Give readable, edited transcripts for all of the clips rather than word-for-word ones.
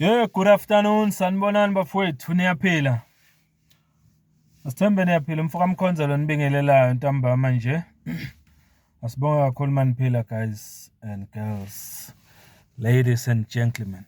Yeah, good afternoon. Sanibonani bafowethu, niyaphila. Asithembe niyaphila. Mfoka Mkhonza lo nibingelelayo ntambama nje. Asibonga kakhulu maniphila guys and girls, ladies and gentlemen.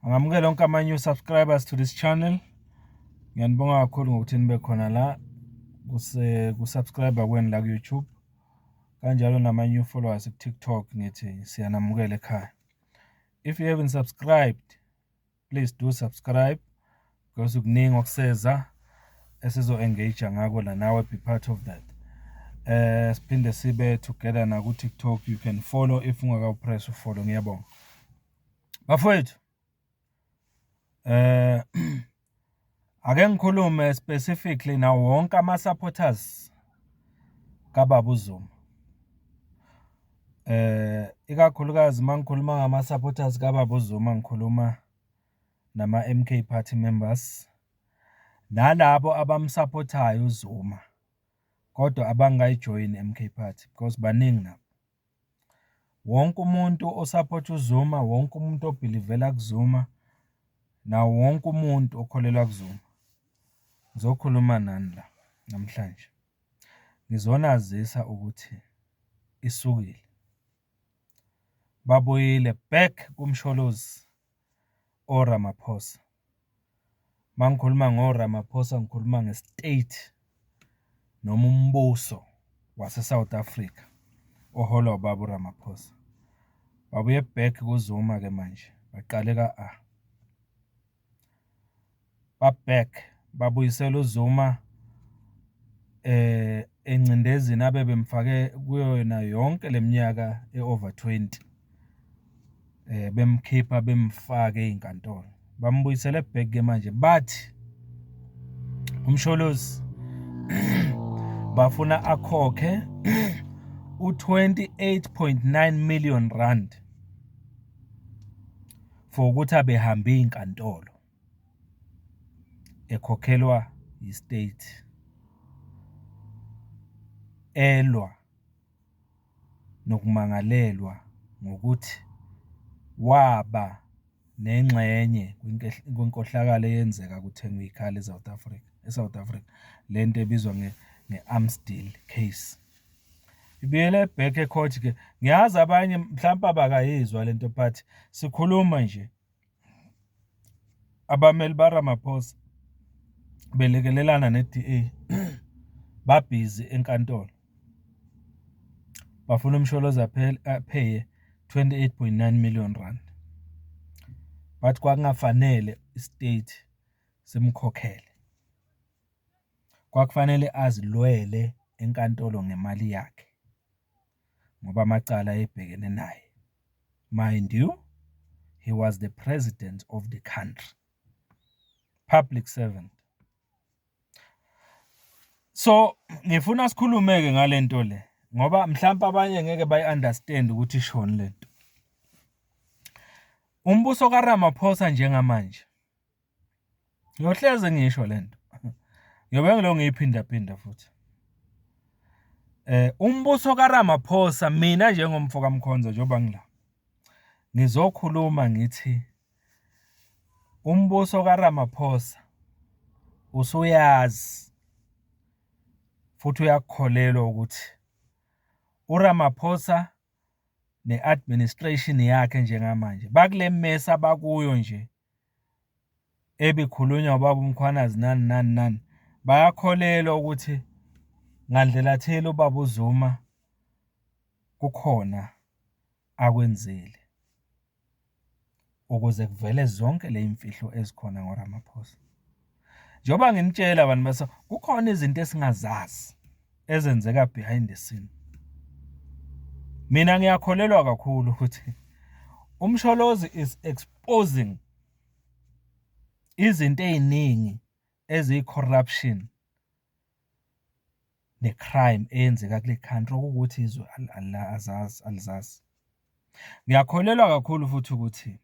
Angamukela onke ama new subscribers to this channel. Ngiyanibonga kakhulu ngokuthi nibe khona la ku-subscriber kweni la ku YouTube. Kanjalo nama new followers ku TikTok ngithi siyanamukela ekhaya. If you haven't subscribed, please do subscribe because ukuningi okuseza esizo engage ngako la nawe be part of that. Siphinde sibe together na ku TikTok. You can follow if ungaka press follow. Ngiyabonga bafowethu. Ake ngikhulume specifically na wonke ama supporters kaBaba Zuma. Ikakhulukazi mangikhuluma ngama supporters kaBaba Zuma ngikhuluma nama MK party members nalabo abamsupportayo uZuma kodwa abangayijoin MK party because baningi nabo. Wonke umuntu osupport uZuma, wonke umuntu obelievela kuZuma, na wonke umuntu okholelwa kuZuma. Ngizokhuluma nani la namhlanje. Ngizonazisa ukuthi isukile. Babuyile back kumsholozi oRamaphosa. Mangikhuluma ngoRamaphosa ngikhuluma ngestate noma umbuso wase South Africa oholwa uBaba uRamaphosa. Babuye back kuZuma ke manje. Baqale ka back babuyisela uZuma encindezini abebemfake kuyo yona yonke leminyaka eover 20. Bemkhipha bemfake inkantolo. Bambuyisele back ke manje bathi umsholozi bafuna akhokhe u28.9 million rand for ukuthi abehambe inkantolo ekhokhelwa istate elwa nokumangalelwa ngokuthi waba nengxenye kwinkohlakalo eyenzeka kuthengwa ikhali eSouth Africa lento ebizwa ngeAmstel case. Ibiyele back ecourt ke ngiyazi abanye mhlawumbe abakayizwa lento but sikhuluma nje abameli baRamaphosa belekelelana neDA babhizi enkantolo bafuna umsholozi apheye 28.9 million rand. But kwakungafanele istate simkhokhele. Kwakufanele azilwele enkantolo ngemali yakhe ngoba amacala ebhekene naye. Mind you, he was the president of the country, public servant. So ngifuna sikhulumeke ngalento le ngoba mhlawumbe abanye ngeke bayi-understand ukuthi ishoni lento. Umbuso kaRamaphosa njengamanje ngiyohleze ngisho lento. Ngiyobe ngilo ngiyiphinda futhi. Umbuso kaRamaphosa mina njengomfoka Mkhonza njengoba ngila. Ngizokhuluma ngithi umbuso kaRamaphosa usuyazi futhi uyakholelwa ukuthi uRamaphosa ne-administration yakhe njengamanje bakule mess abakuyo nje ebikhulunywa uBaba uMkhwanazi nani bayakholelwa ukuthi ngandlela thela uBaba uZuma kukhona akwenzile ukuze kuvele zonke le imfihlo ezikhona ngoRamaphosa. Njengoba nginitshela abantu basa kukhona izinto esingazazi ezenzeka behind the scene. Mina ngiyakholelwa kakhulu ukuthi umsholozi is exposing izinto eziningi eziyi-corruption ne-crime eyenzeka kule country ukuthi izwe alizazi. Ngiyakholelwa kakhulu futhi ukuthi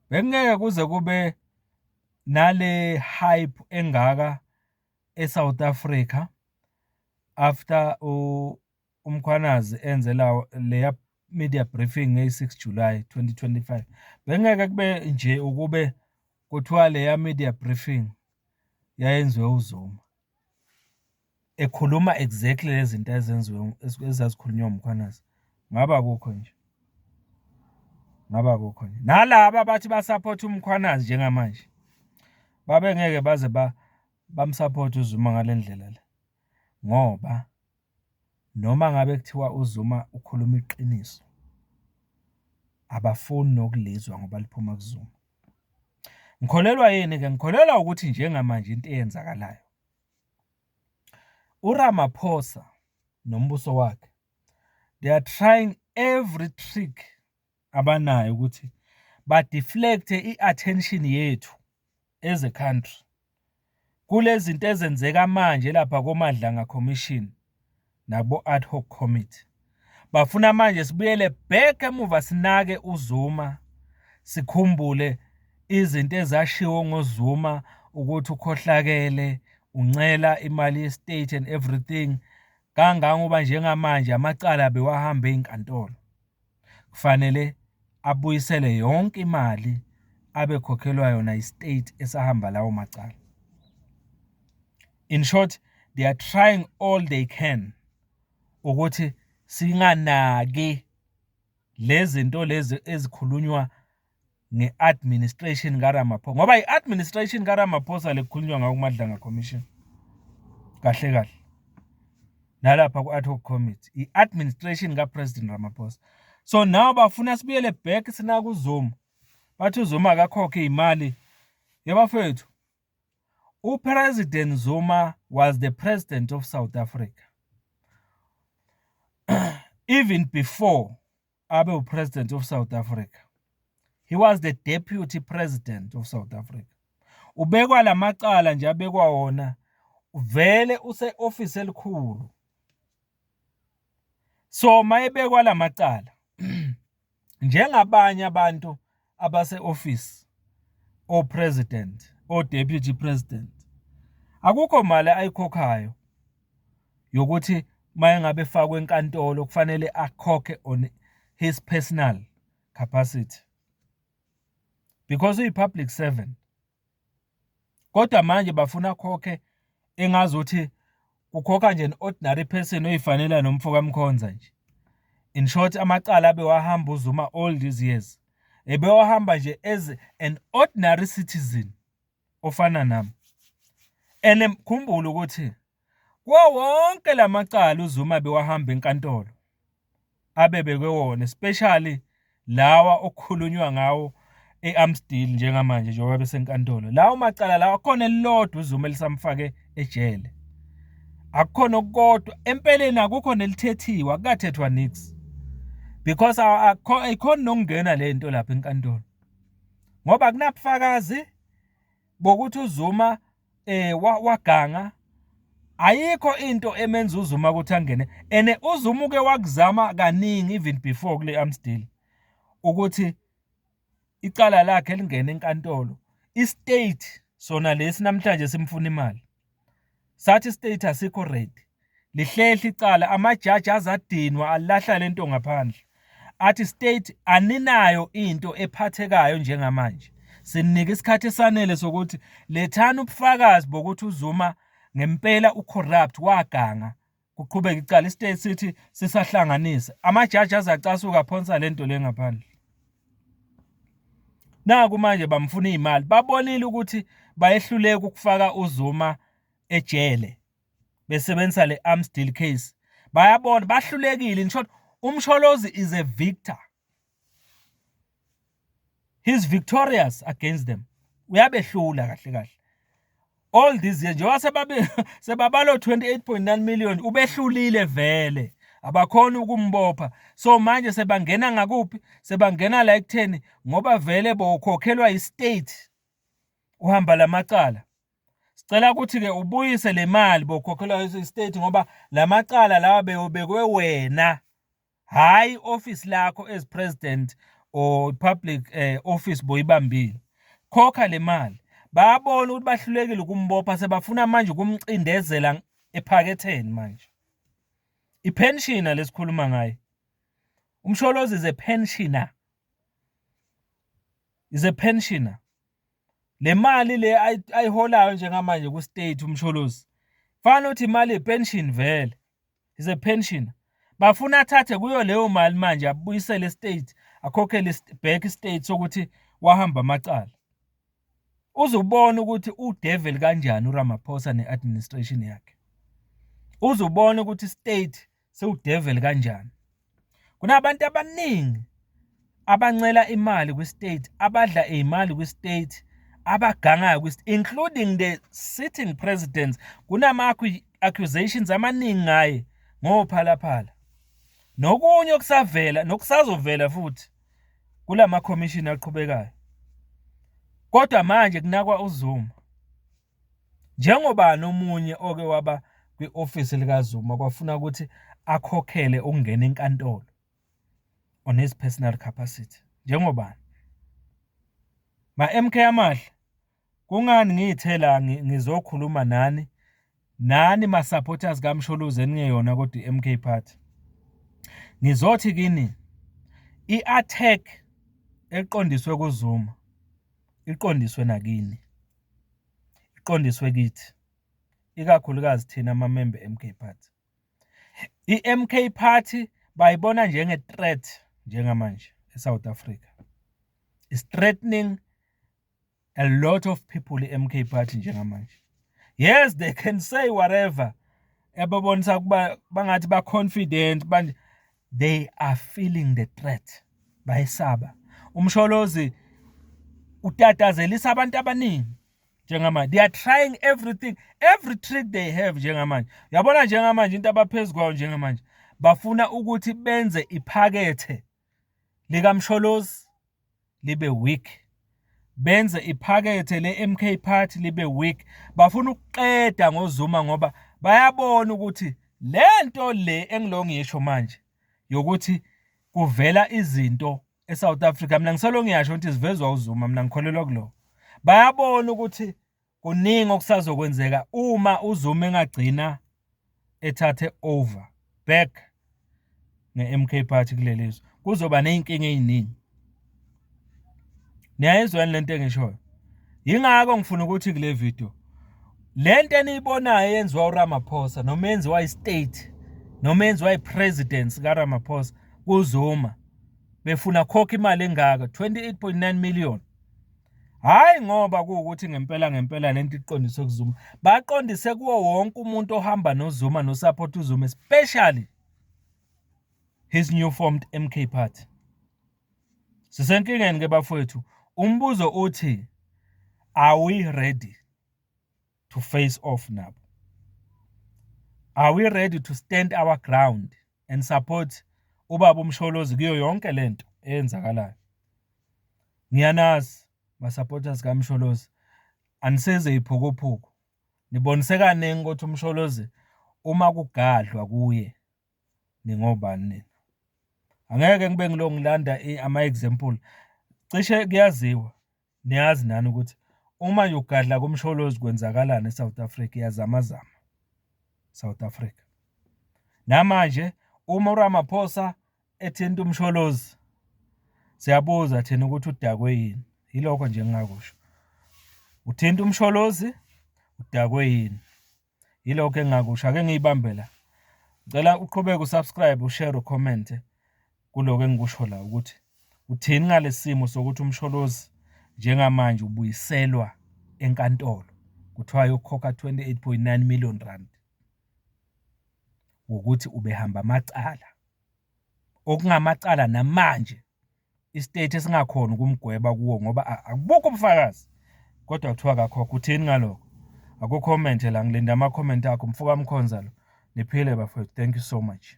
bekungeke kuze kube nale hype engaka eSouth Africa after uMkhwanazi enze leya media briefing nge-6 July 2025, bengeke kube nje ukube kuthiwa leya media briefing yayenziwe uZuma ekhuluma exactly lezi zinto ezazikhulunywa uMkhwanazi. Ngaba kukho nje. Nalaba bathi basupport uMkhwanazi njengamanje babengeke baze bamsupport uZuma ngalendlela le, ngoba noma ngabe kuthiwa uZuma ukhuluma iqiniso abafuni nokulizwa ngoba liphuma kuZuma. Ngikholelwa yini ke? Ngikholelwa ukuthi njengamanje into eyenzakalayo, uRamaphosa nombuso wakhe they are trying every trick abanayo ukuthi ba deflect i-attention yethu as a country kulezi zinto ezenzeka manje lapha koMadlanga Commission nabo ad hoc committee. Bafuna manje sibuyele back emuva sinake uZuma, sikhumbule izinto ezashiwo ngoZuma ukuthi ukhohlakele, uncela imali ye-state and everything. Kangangoba njengamanje amacala bewahamba ezinkantolo, kufanele abuyisele yonke imali abekhokhelwa yona i-state esahamba lawo macala. In short, they are trying all they can ukuthi singanaki lezi zinto lezi ezikhulunywa nge-administration kaRamaphosa, ngoba i-administration kaRamaphosa lekukhulunywa ngayo kuMadlanga Commission kahle kahle nalapha ku-ad hoc committee i-administration kaPresident Ramaphosa. So now bafuna sibuyele back sinaka uZuma, bathi uZuma akakhokhe imali. Yabafethu, uPresident Zuma was the president of South Africa. Even before abe upresident of South Africa, he was the deputy president of South Africa. Ubekwa lamacala nje abekwa wona vele use-office elikhulu. So mayebekwa lamacala njengabanye abantu abase-office o president o deputy president, akukho mali ayikhokhayo yokuthi mayengabe efakwe enkantolo kufanele akhokhe on his personal capacity because uyi-public servant. Kodwa manje bafuna akhokhe engazuthi kukhokha nje an-ordinary person oyifanela nomfoka Mkhonza nje. In short, amacala abewahamba uZuma all these years ebewahamba nje as an ordinary citizen ofana nami. And khumbula ukuthi kuwo wonke lamacala uZuma bewahamba enkantolo abebekwe wona, especially lawa okukhulunywa ngawo eAmsterdam njengamanje njengoba besenkantolo. Lawo macala lawa khona elilodwa uZuma elisamfake ejele. Akukhona okukodwa empeleni, akukho nelithethiwa, akukathethwa nix because ayikhona nokungena lento lapha enkantolo ngoba kunabufakazi bokuthi uZuma waganga. Ayikho into emenza uZuma ukuthi angene, and uZuma uke wakuzama kaningi even before kule Amsterdam ukuthi icala lakhe lingene enkantolo. I-state sona lesi namhlanje simfuna imali, sathi state asikho ready, lihlehla icala, amajaji azadinwa alahla lento ngaphandle, athi state aninayo into ephathekayo njengamanje, sinika isikhathi esanele sokuthi lethana ubufakazi bokuthi uZuma ngempela ucorrupt, waganga, kuqhubeka icala. I-state sithi sisahlanganisa, amajaji azacasuka phonsa lento le ngaphandle. Naku manje bamfuna imali, babonile ukuthi bayehluleka ukufaka uZuma ejele besebenzisa le Amsterdam case. Bayabona bahlulekile. In short, uMsholozi is a victor. He's victorious against them. Uyabehlula kahle kahle. All these years njengoba sebabalo 28.9 million ubehlulile vele, abakhona ukumbopha. So manje sebangena ngakuphi? Sebangena la ekutheni ngoba vele bokhokhelwa i-state uhamba lamacala. Sicela ukuthi ke ubuyise le mali bokhokhelwa i-state ngoba lamacala lawa bewubekwe wena, hayi office lakho as president or public office boyibambile. Khokha le mali. Bayabona ukuthi bahlulekile ukumbopha, sebafuna manje ukumcindezela ephaketheni manje. ipensioner lesikhuluma ngayo. Umsholozi is a pensioner. Is a pensioner. Le mali le ayiholayo njengamanje ku state umsholozi. Fana uthi imali yepension vele. Is a pensioner. Bafuna athathe kuyo leyo mali manje abuyisele state, akhokhele back state sokuthi wahamba amacala. Uzubona ukuthi udevil kanjani uRamaphosa neadministration yakhe. Uzubona ukuthi state sewudevil kanjani. Kunabantu abaningi abancela imali kwi-state, abadla imali kwi-state, abagangayo kwi-state, including the sitting presidents. Kunama-accusations amaningi ngaye ngophalaphala. Nokunye okusavela, nokusazovela futhi kulama commission aqhubekayo. Kodwa manje kunakwa uZuma. Njengoba nomunye oke waba kwi-office likaZuma kwafuna ukuthi akhokhele ukungena enkantolo on his personal capacity. Njengoba MK amahle kungani ngiyithela ngizokhuluma nani ma supporters kaMsholozi eningeyona kodwa iMK party. Ngizothi kini i-attack eqondiswe kuZuma iqondiswe nakini, iqondiswe kithi, ikakhulukazi thina amamembe eMK party. I-MK party bayibona njenge-threat njengamanje eSouth Africa. It's threatening a lot of people i-MK party njengamanje. Yes, they can say whatever. Ebabonisa kuba bangathi ba confident, but they are feeling the threat. Bayisaba. Umsholozi utatazelisa abantu abaningi njengamanje. They are trying everything, every trick they have njengamanje. Yabona njengamanje into abaphezukwayo njengamanje. Bafuna ukuthi benze iphakethe likaMsholozi libe weak. Benze iphakethe le-MK party libe weak. Bafuna ukuqeda ngoZuma ngoba bayabona ukuthi lento le engilo ngisho manje yokuthi kuvela izinto eSouth Africa, mina ngisolo ngiyasho ukuthi sivezwa uZuma, mina ngikholelwa kulo. Bayabona ukuthi kuningi okusazokwenzeka uma uZuma engagcina ethathe over back ne-MK party kulelizwe. Kuzoba neyinkinga eziningi. Niyayizwa lento engishoyo. Yingakho ngifuna ukuthi kule video lento eniyibonayo yenziwa uRamaphosa noma yenziwa i-state noma yenziwa i-president kaRamaphosa kuZuma befuna khokha imali engaka 28.9 million. Hayi ngoba kuukuthi ngempela lento iqondiswe kuZuma. Baqondise kuwo wonke umuntu ohamba noZuma nosupport uZuma, especially his new formed MK party. Sisenkingeni ke bafowethu. Umbuzo uthi, are we ready to face off now? Are we ready to stand our ground and support ubaba uMsholozi kuyo yonke lento eyenzakalayo? Ngiyanazi ma supporters kaMsholozi aniseze iphukuphuku. Niboniseka ningi ukuthi uMsholozi uma kugadlwa kuye ningobani nina. Angeke ngibe ngilongilanda ama example. Cishe kuyaziwa. Niyazi nani ukuthi uma ugadla kuMsholozi kwenzakalana eSouth Africa, yazamazama South Africa. Namanje uma uRamaphosa ethinta uMsholozi siyabuza thina ukuthi udakwe yini. Yilokho nje engakusho. Uthinta uMsholozi udakwe yini. Yilokho engakusho. Ake ngiyibambela. Ngicela uqhubeke usubscribe, ushare, ucomment kuloko engikusho la ukuthi uthini ngalesimo sokuthi uMsholozi njengamanje ubuyiselwa enkantolo. Kuthiwa ukhokha 28.9 million rand. Ukuthi ubehamba amacala. Okungamacala namanje istate esingakhona ukumgweba kuwo ngoba akubukho ubufakazi. Kodwa kuthiwa akakhokha. Uthini ngalokho? Aku comment la, ngilinda ama comment akho. Mfuka Mkhonza lo. Niphile bafowethu. Thank you so much.